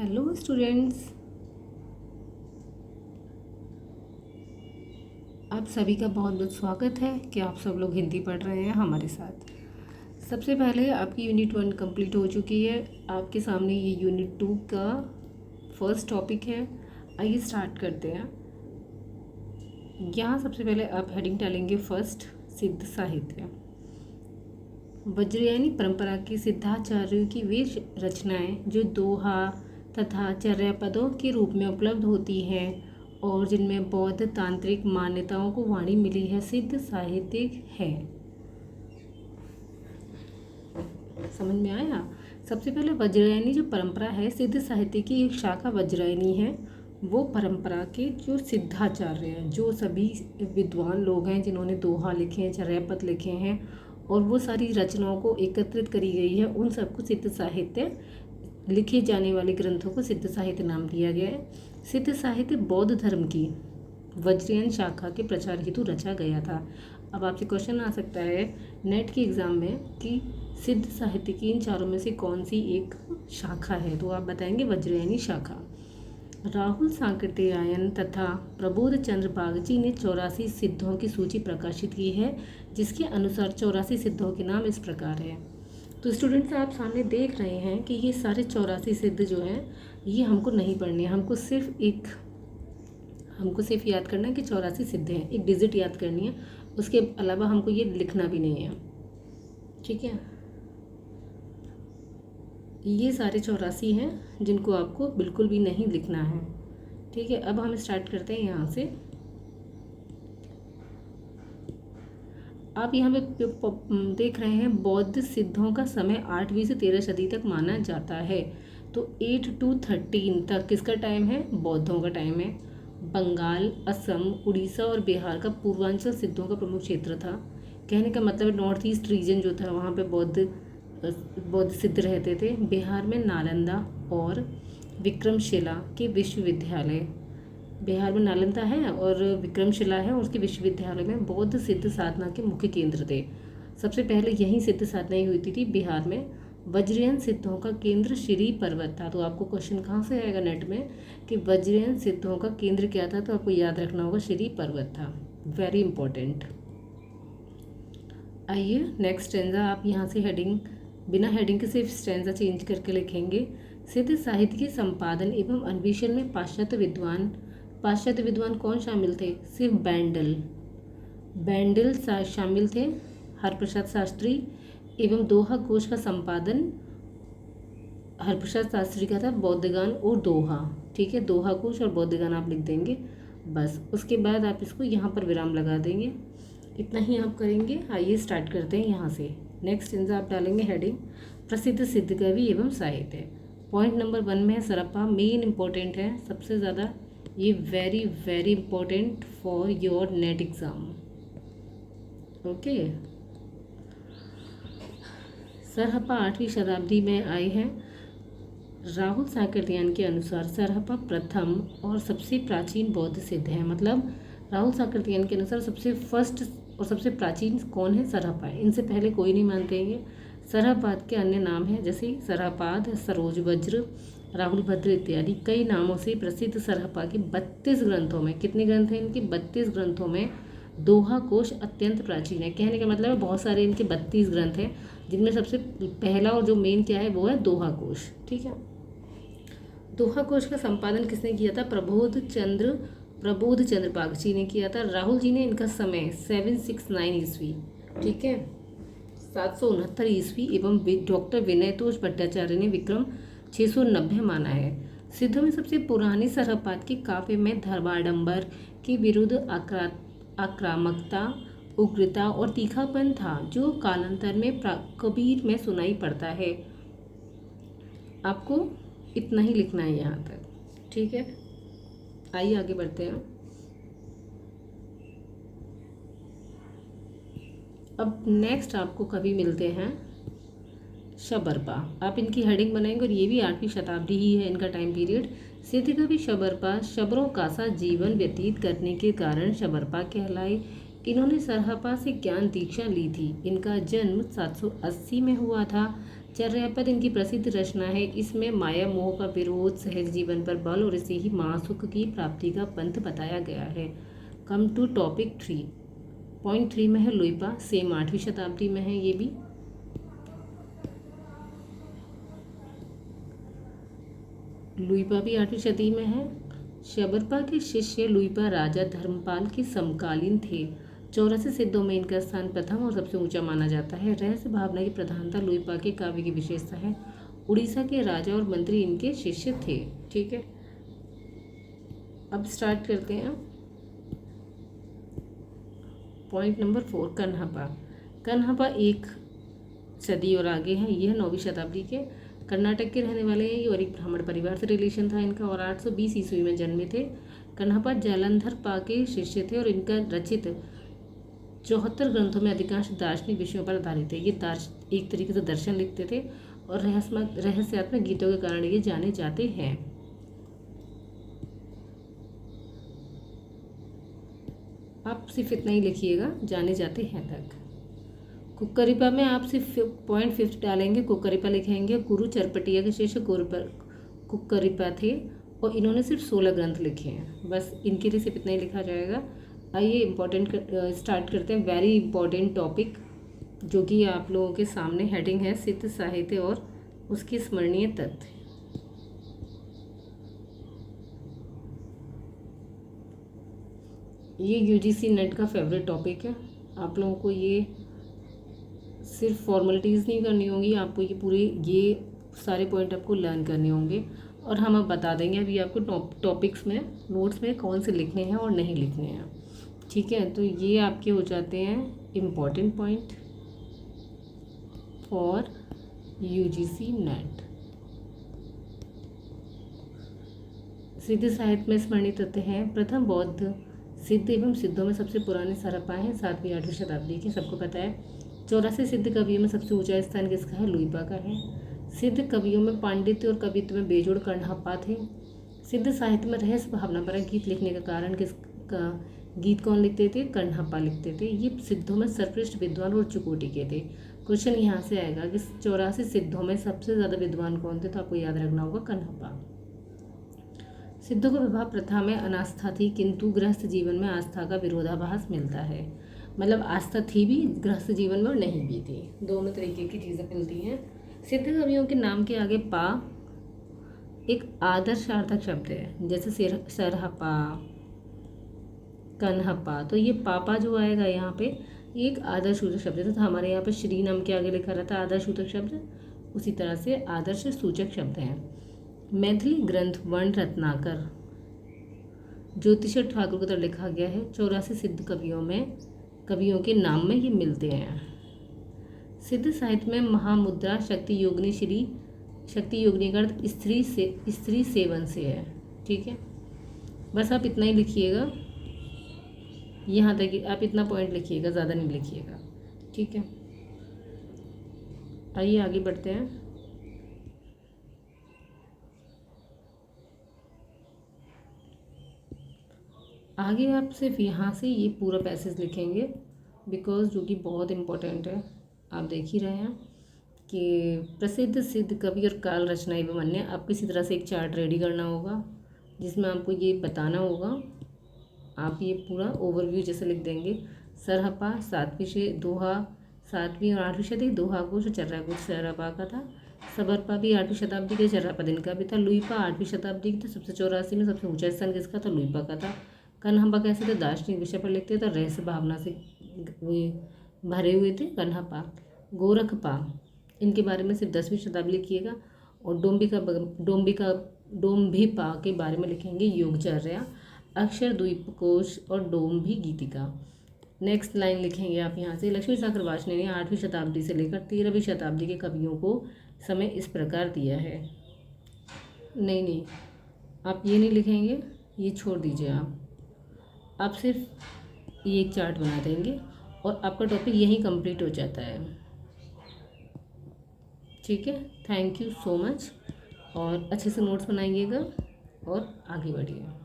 Hello students, आप सभी का बहुत बहुत स्वागत है कि आप सब लोग हिंदी पढ़ रहे हैं हमारे साथ। सबसे पहले आपकी यूनिट 1 कंप्लीट हो चुकी है। आपके सामने ये यूनिट 2 का फर्स्ट टॉपिक है। आइए स्टार्ट करते हैं। यहाँ सबसे पहले आप हेडिंग डालेंगे फर्स्ट, सिद्ध साहित्य। वज्रयानी परंपरा के सिद्धाचार्यों की वे रचनाएं जो दोहा तथा चर्यापदों के रूप में उपलब्ध होती हैं और जिनमें बौद्ध तांत्रिक मान्यताओं को वाणी मिली है, सिद्ध साहित्य है। समझ में आया? सबसे पहले वज्रयानी जो परंपरा है, सिद्ध साहित्य की एक शाखा वज्रयानी है। वो परंपरा के जो सिद्धाचार्य हैं, जो सभी विद्वान लोग हैं जिन्होंने दोहा लिखे हैं, चर्यापद लिखे हैं और वो सारी रचनाओं को एकत्रित करी गई है, उन सबको सिद्ध साहित्य, लिखे जाने वाले ग्रंथों को सिद्ध साहित्य नाम दिया गया है। सिद्ध साहित्य बौद्ध धर्म की वज्रयान शाखा के प्रचार हेतु रचा गया था। अब आपसे क्वेश्चन आ सकता है नेट के एग्जाम में कि सिद्ध साहित्य की इन चारों में से कौन सी एक शाखा है, तो आप बताएंगे वज्रयानी शाखा। राहुल सांकृत्यायन तथा प्रबोध चंद्र बागची ने 84 सिद्धों की सूची प्रकाशित की है, जिसके अनुसार 84 सिद्धों के नाम इस प्रकार है। तो स्टूडेंट्स, आप सामने देख रहे हैं कि ये सारे 84 सिद्ध जो हैं ये हमको नहीं पढ़ने, हमको सिर्फ याद करना है कि 84 सिद्ध हैं, एक डिजिट याद करनी है। उसके अलावा हमको ये लिखना भी नहीं है, ठीक है। ये सारे 84 हैं जिनको आपको बिल्कुल भी नहीं लिखना है, ठीक है। अब हम स्टार्ट करते हैं यहाँ से। आप यहाँ पे देख रहे हैं बौद्ध सिद्धों का समय 8वीं से 13 सदी तक माना जाता है। तो 8 to 13 तक किसका टाइम है? बौद्धों का टाइम है। बंगाल, असम, उड़ीसा और बिहार का पूर्वांचल सिद्धों का प्रमुख क्षेत्र था। कहने का मतलब नॉर्थ ईस्ट रीजन जो था वहाँ पे बौद्ध सिद्ध रहते थे। बिहार में नालंदा और विक्रमशिला के विश्वविद्यालय, बिहार में नालंदा है और विक्रमशिला है, और उसके विश्वविद्यालय में बौद्ध सिद्ध साधना के मुख्य केंद्र थे। सबसे पहले यहीं सिद्ध साधनाएं हुई थी बिहार में। वज्रयान सिद्धों का केंद्र श्री पर्वत था। तो आपको क्वेश्चन कहाँ से आएगा नेट में कि वज्रयान सिद्धों का केंद्र क्या था, तो आपको याद रखना होगा श्री पर्वत था। Very important. आइए नेक्स्ट स्टैंजा, आप यहाँ से बिना हेडिंग के सिर्फ स्टैंजा चेंज करके लिखेंगे। सिद्ध साहित्य के संपादन एवं अन्वेषण में पाश्चात्य विद्वान कौन शामिल थे? सिर्फ बैंडल शामिल थे, हरप्रसाद शास्त्री। एवं दोहा कोश का संपादन हरप्रसाद शास्त्री का था, बौद्धगान और दोहा, ठीक है। दोहा कोश और बौद्धगान आप लिख देंगे बस। उसके बाद आप इसको यहाँ पर विराम लगा देंगे, इतना ही आप करेंगे। आइए स्टार्ट करते हैं यहाँ से। नेक्स्ट स्टेंजा आप डालेंगे हेडिंग प्रसिद्ध सिद्ध कवि एवं साहित्य। पॉइंट नंबर 1 में है सरप्पा, मेन इंपॉर्टेंट है सबसे ज़्यादा, ये very very important for your NET exam, okay. Sarahappa 8वीं शताब्दी में आए हैं। राहुल सांकृत्यायन के अनुसार सरहप्पा प्रथम और सबसे प्राचीन बौद्ध सिद्ध है। मतलब राहुल सांकृत्यायन के अनुसार सबसे फर्स्ट और सबसे प्राचीन कौन है? सरहप्पा है। इनसे पहले कोई नहीं मानते हैं। सरहपाद के अन्य नाम हैं, जैसे सरहपाद, सरोज वज्र, राहुल भद्र इत्यादि। कई नामों से प्रसिद्ध सरहप्पा के 32 ग्रंथों में, कितने ग्रंथ हैं इनके? 32 ग्रंथों में दोहा कोश अत्यंत प्राचीन है। कहने का मतलब है बहुत सारे इनके 32 ग्रंथ हैं, जिनमें सबसे पहला और जो मेन क्या है वो है दोहा कोश, ठीक है। दोहा कोश का संपादन किसने किया था? प्रबोध चंद्र बागची ने किया था। राहुल जी ने इनका समय 769 ईस्वी, ठीक है, 769 ईस्वी, एवं डॉक्टर विनयतोष भट्टाचार्य ने विक्रम 690 माना है। सिद्धों में सबसे पुराने सरहपाद के काव्य में धर्माडंबर के विरुद्ध आक्रामकता, उग्रता और तीखापन था, जो कालांतर में कबीर में सुनाई पड़ता है। आपको इतना ही लिखना है यहाँ तक, ठीक है। आइए आगे बढ़ते हैं। अब नेक्स्ट आपको कवि मिलते हैं शबरपा। आप इनकी हेडिंग बनाएंगे और ये भी 8वीं शताब्दी ही है इनका टाइम पीरियड। सिद्ध कवि शबरपा शबरों का सा जीवन व्यतीत करने के कारण शबरपा कहलाए। इन्होंने सरहपा से ज्ञान दीक्षा ली थी। इनका जन्म 780 में हुआ था। चर्यापद इनकी प्रसिद्ध रचना है। इसमें माया मोह का विरोध, सहज जीवन पर बल और इसे ही महासुख की प्राप्ति का पंथ बताया गया है। Come to topic 3। पॉइंट 3 में है लुइपा, सेम 8वीं शताब्दी में है ये भी। लुइपा भी 8वीं शताब्दी में है। शबरपा के शिष्य लुइपा राजा धर्मपाल के समकालीन थे। 84 सिद्धों में इनका स्थान प्रथम और सबसे ऊंचा माना जाता है। रहस्य भावना की प्रधानता लुइपा के काव्य की विशेषता है। उड़ीसा के राजा और मंत्री इनके शिष्य थे। ठीक है, अब स्टार्ट करते हैं। Point number 4, कन्हप्पा। कन्हप्पा एक सदी और आगे है। यह 9वीं शताब्दी के कर्नाटक के रहने वाले हैं और एक ब्राह्मण परिवार से रिलेशन था इनका, और 820 ईस्वी में जन्मे थे। कन्हप्पा जालंधर पा के शिष्य थे और इनका रचित 74 ग्रंथों में अधिकांश दार्शनिक विषयों पर आधारित है। ये एक तरीके से दर्शन लिखते थे और रहस्यात्मक गीतों के कारण ये जाने जाते हैं। आप सिर्फ इतना ही लिखिएगा, जाने जाते हैं तक। कुक्करिपा में आप सिर्फ पॉइंट 5 डालेंगे, कुक्करिपा लिखेंगे। गुरु चरपटिया के शिष्य कुक्करिपा थे और इन्होंने सिर्फ 16 ग्रंथ लिखे हैं। बस इनके लिए सिर्फ इतना ही लिखा जाएगा। आइए इम्पोर्टेंट स्टार्ट करते हैं। वेरी इंपॉर्टेंट टॉपिक जो कि आप लोगों के सामने हेडिंग है, सिद्ध साहित्य और उसके स्मरणीय तथ्य। ये यूजीसी नेट का फेवरेट टॉपिक है। आप लोगों को ये सिर्फ फॉर्मेलिटीज़ नहीं करनी होंगी, आपको ये सारे पॉइंट आपको लर्न करने होंगे और हम अब बता देंगे अभी आपको टॉपिक्स में, नोट्स में कौन से लिखने हैं और नहीं लिखने हैं। ठीक है, तो ये आपके हो जाते हैं important point for UGC net. सिद्ध साहित्य में स्मरणीय तथ्य हैं। प्रथम बौद्ध सिद्ध एवं सिद्धों में सबसे पुराने हड़प्पा हैं 7वीं 8वीं शताब्दी के, सबको पता है। 84 सिद्ध कवियों में सबसे ऊंचा स्थान किसका है? लुइपा का है। सिद्ध कवियों में पांडित्य और कवित्व में बेजोड़ कन्हप्पा थे। सिद्ध साहित्य में रहस्य भावना पर गीत लिखने का कारण किसका? गीत कौन लिखते थे? कन्हप्पा लिखते थे। ये सिद्धों में सर्वश्रेष्ठ विद्वान और चुकोटी के थे। क्वेश्चन यहाँ से आएगा कि 84 सिद्धों में सबसे ज़्यादा विद्वान कौन थे? तो आपको याद रखना होगा कन्हप्पा। सिद्धों को विवाह प्रथा में अनास्था थी, किंतु गृहस्थ जीवन में आस्था का विरोधाभास मिलता है। मतलब आस्था थी भी गृहस्थ जीवन में और नहीं भी थी, दोनों तरीके की चीज़ें मिलती हैं। सिद्ध कवियों के नाम के आगे पा एक आदर्शार्थक शब्द है, जैसे सरहपा, कन्हप्पा, तो ये पापा जो आएगा यहाँ पे एक आदर्शसूचक शब्द है। तो हमारे यहाँ पे श्री नाम के आगे लिखा रहता है आदर्शसूचक शब्द, उसी तरह से आदर्श सूचक शब्द हैं। मैथिली ग्रंथ वर्ण रत्नाकर ज्योतिष ठाकुर की तरह लिखा गया है। 84 सिद्ध कवियों के नाम में ये मिलते हैं। सिद्ध साहित्य में महामुद्रा शक्ति योगिनी का अर्थ स्त्री सेवन से है। ठीक है, बस आप इतना ही लिखिएगा, यहाँ तक आप इतना पॉइंट लिखिएगा, ज़्यादा नहीं लिखिएगा। ठीक है, आइए आगे बढ़ते हैं। आगे आप सिर्फ यहाँ से ये पूरा पैसेज लिखेंगे बिकॉज जो कि बहुत इम्पोर्टेंट है। आप देख ही रहे हैं कि प्रसिद्ध सिद्ध कवि और काल रचना एवं अन्य, आपको इसी तरह से एक चार्ट रेडी करना होगा जिसमें आपको ये बताना होगा। आप ये पूरा ओवरव्यू जैसे लिख देंगे। सरहपा 7वीं से दोहा 7वीं और 8वीं शताब्दी, दोहा को चर्राकुट सरहपा का था। सबरपा भी 8वीं शताब्दी के, चर्रापा दिन का भी था। लुइपा 8वीं शताब्दी की था। सबसे 84 में सबसे ऊंचा स्थान किसका था? लुइपा का था। कन्हप्पा कैसे थे? दार्शनिक विषय पर लिखते थे, रहस्य भावना से भरे हुए थे कन्हप्पा। गोरखपा इनके बारे में सिर्फ 10वीं शताब्दी लिखिएगा। और डोम्भिपा के बारे में लिखेंगे योगचर्या, अक्षर द्वीपकोश और डोम्भी गीतिका। नेक्स्ट लाइन लिखेंगे आप यहाँ से। लक्ष्मी सागर वाजपेयी ने 8वीं शताब्दी से लेकर 13वीं शताब्दी के कवियों को समय इस प्रकार दिया है। नहीं, आप ये नहीं लिखेंगे, ये छोड़ दीजिए। आप सिर्फ ये एक चार्ट बना देंगे और आपका टॉपिक यहीं कंप्लीट हो जाता है। ठीक है, थैंक यू सो मच, और अच्छे से नोट्स बनाइएगा और आगे बढ़िए।